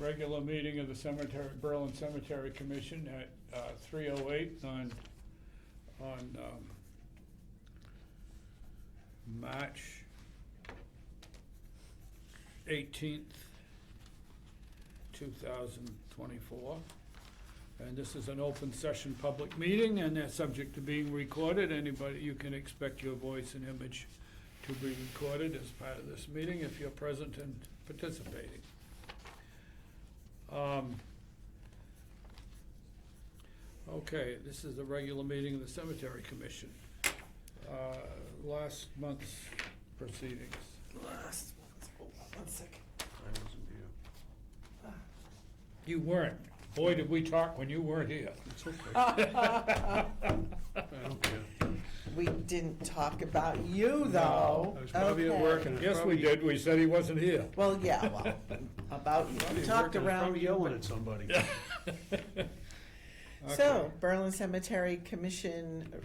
regular meeting of the Berlin Cemetery Commission at 3:08 on March 18th, 2024. And this is an open session public meeting, and they're subject to being recorded. Anybody, you can expect your voice and image to be recorded as part of this meeting if you're present and participating. Okay, this is the regular meeting of the Cemetery Commission. Last month's proceedings. Last hold on 1 second. I wasn't here. You weren't. Boy, did we talk when you weren't here. It's okay. I don't care. We didn't talk about you, though. I was probably at Okay. work and Yes, we did. We said he wasn't here. Well, yeah, well, about you. Probably We talked working, around probably you. yelling at somebody. So, Okay. Berlin Cemetery Commission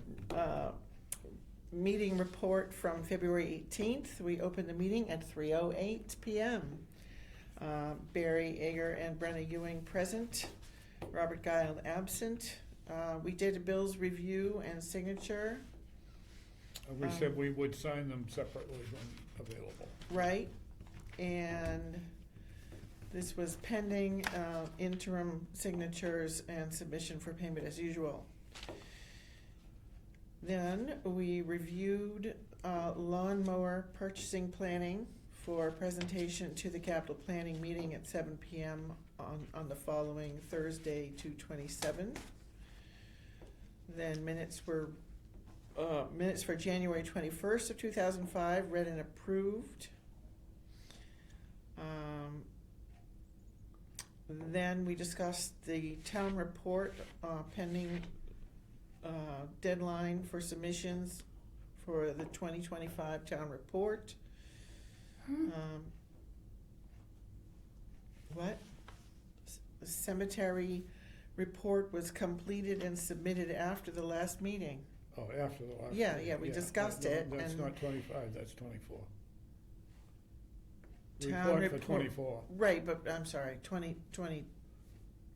meeting report from February 18th. We opened the meeting at 3:08 p.m. Barry Ager and Brenna Ewing present. Robert Guile absent. We did a bills review and signature, We said we would sign them separately when available. right? And this was pending interim signatures and submission for payment as usual. Then we reviewed lawnmower purchasing planning for presentation to the capital planning meeting at 7 p.m. on the following Thursday, 2/27. Then minutes for January 21st of 2005, read and approved. Then we discussed the town report pending deadline for submissions for the 2025 town report. What? The cemetery report was completed and submitted after the last meeting. Oh, after the last. Yeah, meeting. yeah, we discussed it, That's and- not 25, that's 24. Town Report for 24. Right, but I'm sorry, 2020,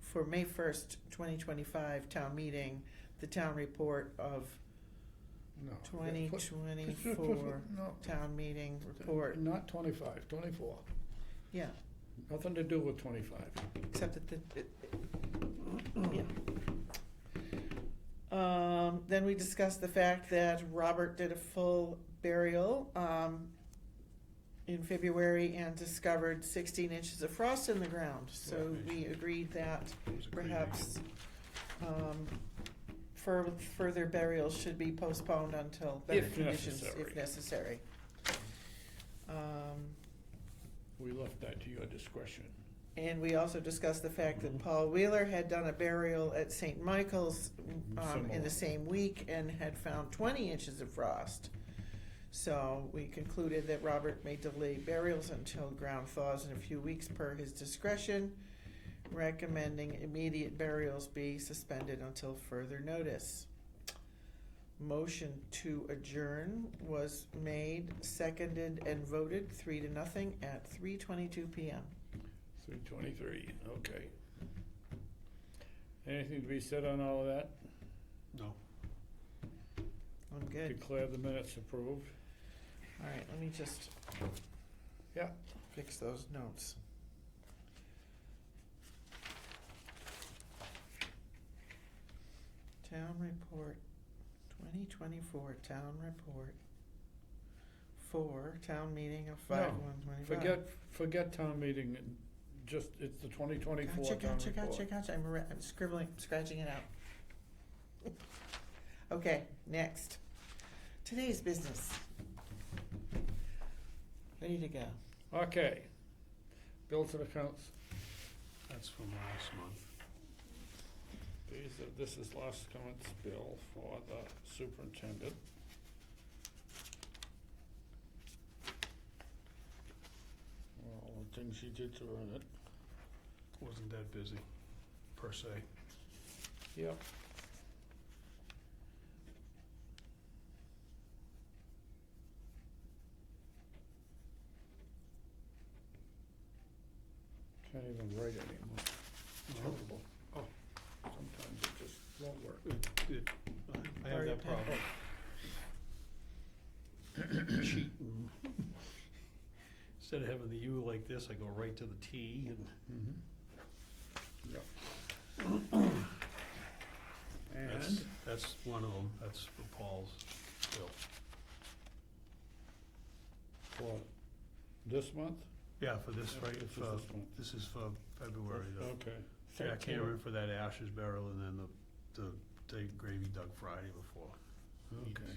for May 1st, 2025 town meeting, the town report of No. 2024 No. town meeting report. Not 25, 24. Yeah, Nothing to do with 25. except that yeah. Then we discussed the fact that Robert did a full burial in February and discovered 16 inches of frost in the ground. So Right. we agreed that It was a perhaps further burials should be postponed until better If conditions, necessary. if necessary. We left that to your discretion. And we also discussed the fact that Paul Wheeler had done a burial at St. Michael's in Similar. the same week and had found 20 inches of frost. So we concluded that Robert may delay burials until ground thaws in a few weeks per his discretion, recommending immediate burials be suspended until further notice. Motion to adjourn was made, seconded, and voted 3-0 at 3:22 p.m. 323, okay. Anything to be said on all of that? No. I'm good. Declare the minutes approved. All right, let me just Yeah. fix those notes. Town report, 2024 town report. For town meeting of 5/1/25. Forget town meeting, and just, it's the 2024 Gotcha, town gotcha, report. gotcha, gotcha. I'm scribbling, scratching it out. Okay, next. Today's business. Ready to go. Okay. Bills and accounts. That's from last month. This is last month's bill for the superintendent. All the things he did to earn it. Wasn't that busy, per se. Yep. Can't even write anymore. Terrible. Oh. Sometimes it just won't work. I have that problem. Cheating. Instead of having the U like this, I go right to the T and. Yep. And, That's one of them, that's for Paul's bill. for this month? Yeah, for this, Yeah, right, this is for, this one. this is for February, though. Okay. Jack Cameron for that Ashes burial, and then the Dave Gravy Dug Friday before. Okay.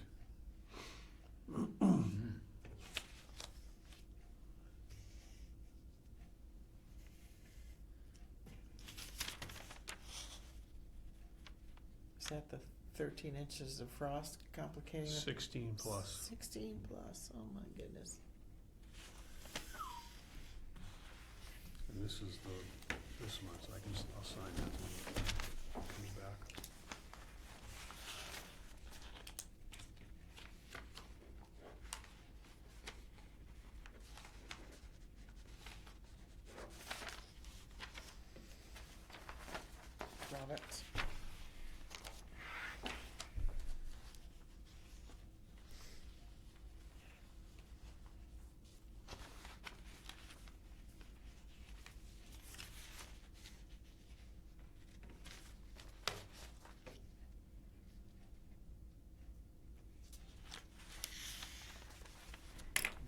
Is that the 13 inches of frost complicating it? 16 plus. 16 plus, oh my goodness. And this is this month, so I'll sign that when it comes back. Robert.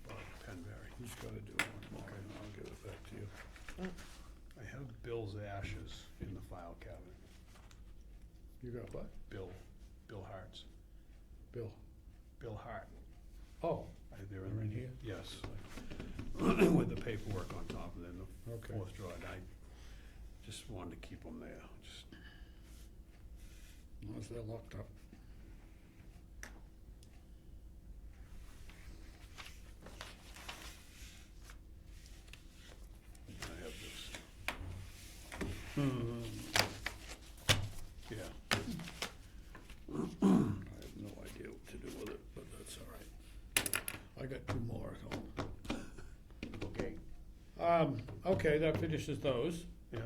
Bob Penberry. He's gotta do one more, and I'll give it back to you. I have Bill's ashes in the file cabinet. You got what? Bill Hart's. Bill? Bill Hart. Oh, They're they're in here? Yes. With the paperwork on top, and then the Okay. fourth drawer. I just wanted to keep them there. Just As long as they're locked up. I have this. Yeah. I have no idea what to do with it, but that's all right. I got two more at home. Okay. Okay, that finishes those. Yeah.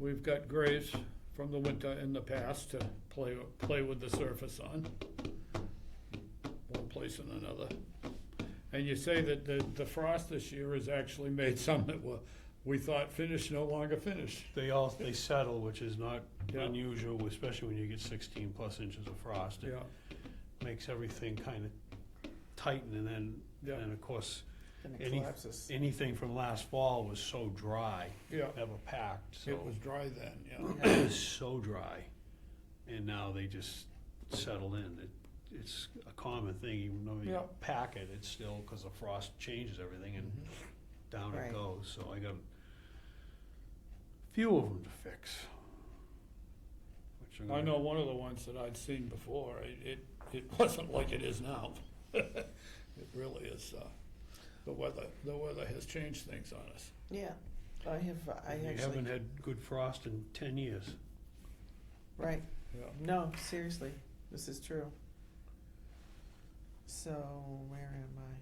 We've got graves from the winter in the past to play with the surface on, one place and another. And you say that the frost this year has actually made some that we thought finished no longer finished. They settle, which is not Yeah. unusual, especially when you get 16 plus inches of frost. It Yeah, makes everything kind of tighten, and then, Yeah. and of course, And it Any- collapses. anything from last fall was so dry, yeah. never packed, so. It was dry then, yeah. It was so dry, and now they just settle in. It's a common thing, even though you Yeah. pack it, it's still, because the frost changes everything, and down Right. it goes. So I got a few of them to fix. Which I'm I gonna- know one of the ones that I'd seen before, it wasn't like it is now. It really is, the weather has changed things on us. Yeah, I We actually, haven't had good frost in 10 years. right, Yeah. no, seriously, this is true. So, where am I?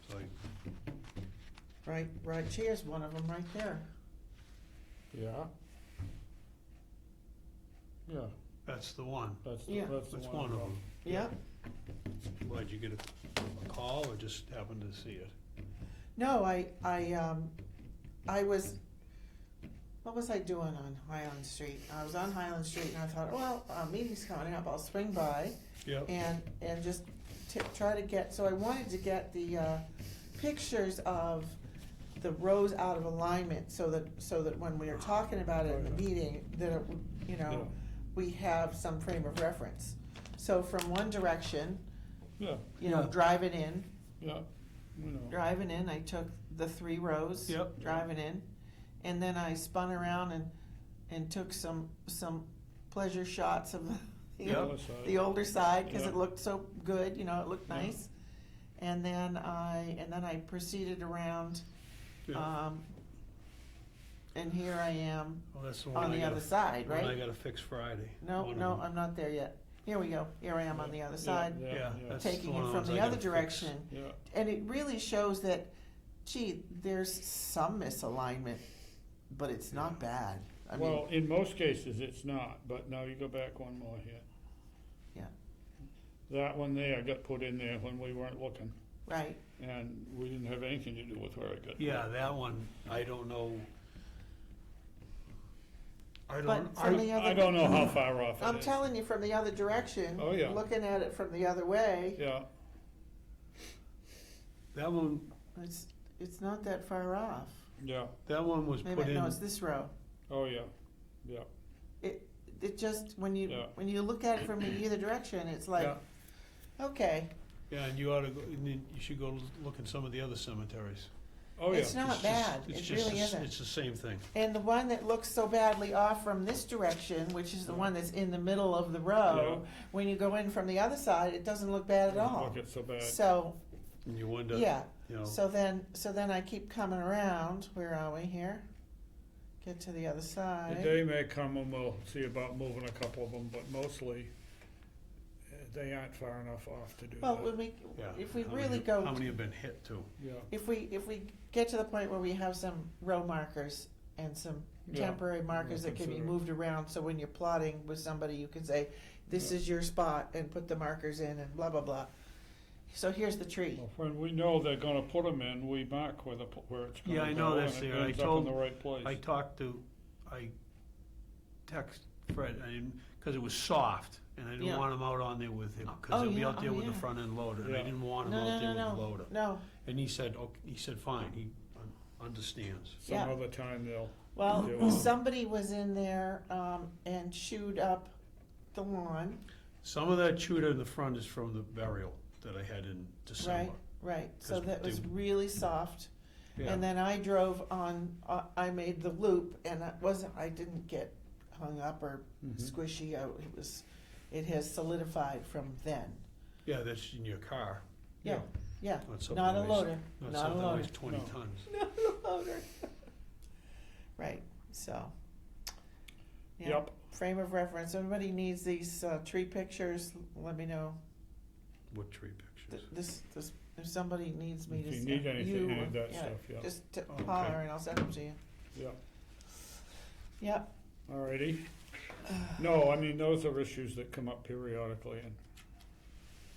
So Right, here's one of them right there. Yeah. Yeah, that's the one. that's the Yeah. That's one of them. Yeah, Why'd you get a call, or just happened to see it? no, I was, what was I doing on Highland Street? I was on Highland Street and I thought, well, meeting's coming up, I'll swing by Yep. and just try to get, so I wanted to get the pictures of the rows out of alignment so that when we are talking about it in the meeting, that it, you know, Yeah. we have some frame of reference. So from one direction, yeah, you know, Yeah. driving in, yeah, driving in, I took the 3 rows, Yep. driving in, and then I spun around and took some pleasure shots of Yep. the older side, because Yeah. it looked so good, you know, it looked Yeah. nice. And then I proceeded around, Yeah. and here I am Well, that's the one on I the gotta, other side, one I right? gotta fix Friday. No, One of no, them. I'm not there yet. here we go, here I am on the other side, Yeah, that's taking one it of from those I the other gotta fix. direction. Yeah, And it really shows that, gee, there's some misalignment, but it's not bad. I mean, well, in most cases, it's not, but now you go back one more here. Yeah. That one there got put in there when we weren't looking, right, and we didn't have anything to do with where it got put. Yeah, that one, I don't know. but from the I other, don't know how far off it is. I'm telling you, from the other direction, Oh, yeah. looking at it from the other way, Yeah, That one, it's not that far off. yeah, that one was Maybe, put in. no, it's this row. oh, yeah, yeah, It just, when Yeah. you look at it from either direction, it's like, yeah, okay, Yeah, and you ought to go, and then you should go look at some of the other cemeteries. oh, yeah. it's not It's just- bad, it's it just really the- isn't. It's the same thing. And the one that looks so badly off from this direction, which is the one that's in the middle of the row, when you go in from the other side, it doesn't look bad at Doesn't all. look it so bad. So, And you wonder, yeah, you know, so then I keep coming around, where are we here? Get to the other The side. day may come and we'll see about moving a couple of them, but mostly, they aren't far enough off to do Well, that. when we, yeah. if we how really many- go, How many have been hit too? Yeah, if we get to the point where we have some row markers and some Yeah, temporary markers we'll that can be consider it. moved around, so when you're plotting with somebody, you can say, this Yeah. is your spot, and put the markers in, and blah, blah, blah. So here's the tree. well, when we know they're gonna put them in, we mark where where it's gonna Yeah, go. I know that's and it there. I ends up in told- the right place. I text Fred, cause it was soft, and I didn't Yeah. want him out on there with him, Oh, cause he'll be yeah, out there oh, with the yeah. front end loader, and I Yeah. didn't want him No, out no, there with the no, loader. no, And he said, okay, he said, fine, he understands. Some Yeah. other time they'll, well, Yeah. somebody was in there, and chewed up the lawn, Some of that chewed in the front is from the burial that I had in December. right, so 'Cause that was they- really soft. Yeah. And then I drove on, I made the loop, and I didn't get hung up or Mhm. squishy, it has solidified from then. Yeah, that's in your car, Yeah, yeah, not something not a that weighs- loader, not not a something that loader. weighs 20 No. tons. Not a loader. Right, so. Yeah. Yep. Frame of reference, if anybody needs these, tree pictures, let me know. What tree pictures? This, if somebody needs me to. if you s- need anything, any or- of that yeah, stuff, yeah, Just Okay. holler and I'll send them to you. yeah, Yep. alrighty. No, I mean, those are issues that come up periodically, and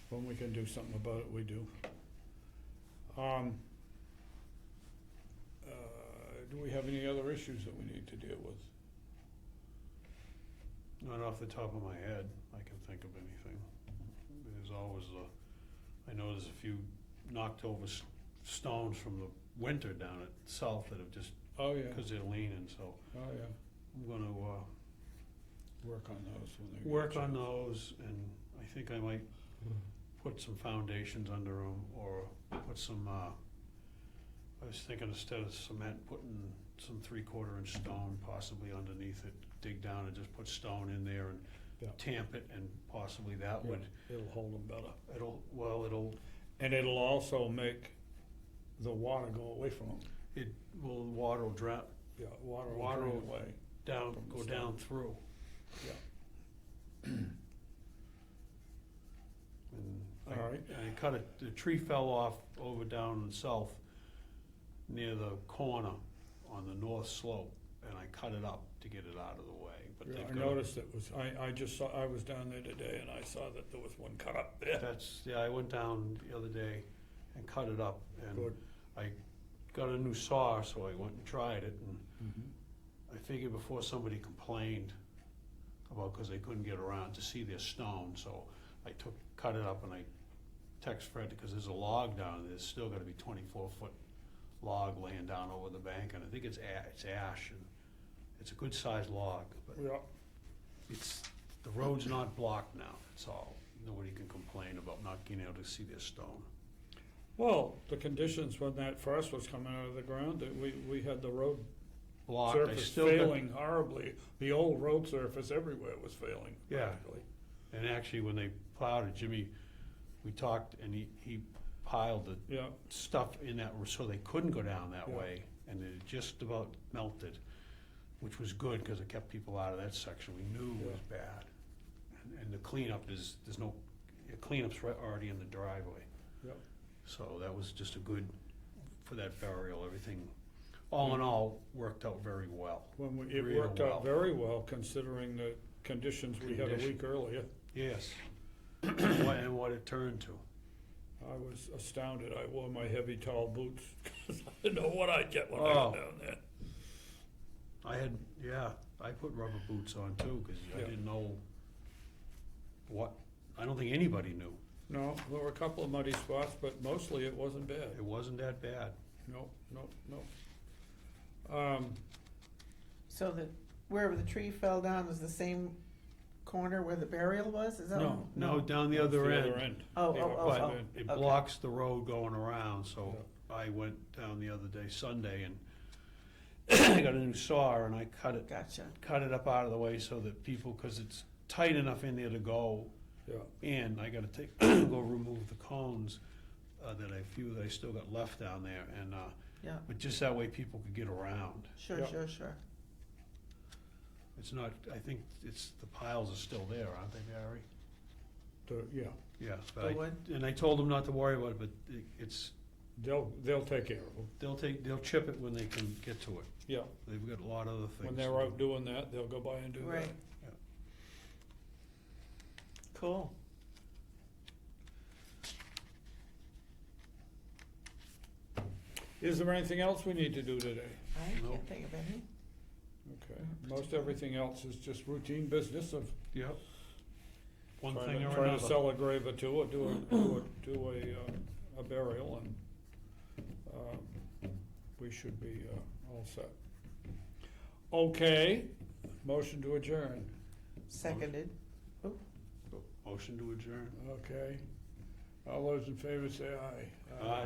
when we can do something about it, we do. Do we have any other issues that we need to deal with? Not off the top of my head, I can think of anything. There's always I know there's a few knocked over stones from the winter down at South that have just, Oh, yeah, cause they're leaning, so oh, yeah, I'm gonna, work on those when they get work a on chance. those, and I think I might put some foundations under them, or put some, I was thinking instead of cement, putting some 3/4 inch stone possibly underneath it, dig down and just put stone in there and Yeah. tamp it, and possibly that Yeah, would, it'll hold them better. it'll, And it'll also make the water go away from them. water will drown, Yeah, water will Water drain will- away. down, From the go stone. down through. Yeah. And All right. I cut it, the tree fell off over down in the south near the corner on the north slope, and I cut it up to get it out of the way, but Yeah, they've I got. noticed it was, I just saw, I was down there today and I saw that there was one cut up there. That's, yeah, I went down the other day and cut it up, and Good. I got a new saw, so I went and tried it, and Mhm. I figured before somebody complained about, cause they couldn't get around to see their stone, so I cut it up, and I text Fred, because there's a log down there, there's still gotta be 24-foot log laying down over the bank, and I think it's ash, and it's a good sized log, but Yeah, the road's not blocked now, that's all. Nobody can complain about not being able to see their stone. well, the conditions when that first was coming out of the ground, that we had the road Blocked, I surface still got, failing horribly. The old road surface everywhere was failing Yeah. practically. and actually, when they plowed it, Jimmy, we talked, and he piled the Yeah, stuff in that, so they couldn't go down that Yeah. way, and it just about melted, which was good, because it kept people out of that section we knew was bad. and the cleanup is, cleanup's already in the driveway. Yep. So that was just a good, for that burial, everything, all in all, worked out very well. It Real worked well. out very well considering the conditions we had a week earlier. Yes. And what it turned to. I was astounded. I wore my heavy, tall boots because I didn't know what I'd get when I Oh. got down there. I put rubber boots on too, because I Yeah. didn't know what, I don't think anybody knew. No, there were a couple of muddy spots, but mostly it wasn't bad. It wasn't that bad. No. So that wherever the tree fell down is the same corner where the burial was, is that? No. No, down the That's other the end. other end. Oh, The oh, oh, opposite oh. end. It Okay. blocks the road going around, so I went down the other day, Sunday, and I got a new saw and I cut it up out of the way so that people, because it's tight enough in there to go, Yeah. and I gotta go remove the cones, that a few that I still got left down there, and, Yeah, but just that way people could get around. sure, Yeah. sure. It's not, I think it's, the piles are still there, aren't they, Barry? Yeah, Yeah, The but wood? and I told them not to worry about it, but it's, they'll take care of them. they'll chip it when they can get to it. Yeah, They've got a lot of other things. when to they're do. out doing that, they'll go by and do that. Right. Cool. Is there anything else we need to do today? I No. can't think of any. Okay, most everything else is just routine business of Yep. One trying thing to, or trying to another. sell a grave or two, or do a burial, and, we should be, all set. Okay, motion to adjourn, Seconded. Motion to adjourn. okay. All those in favor say aye. Aye.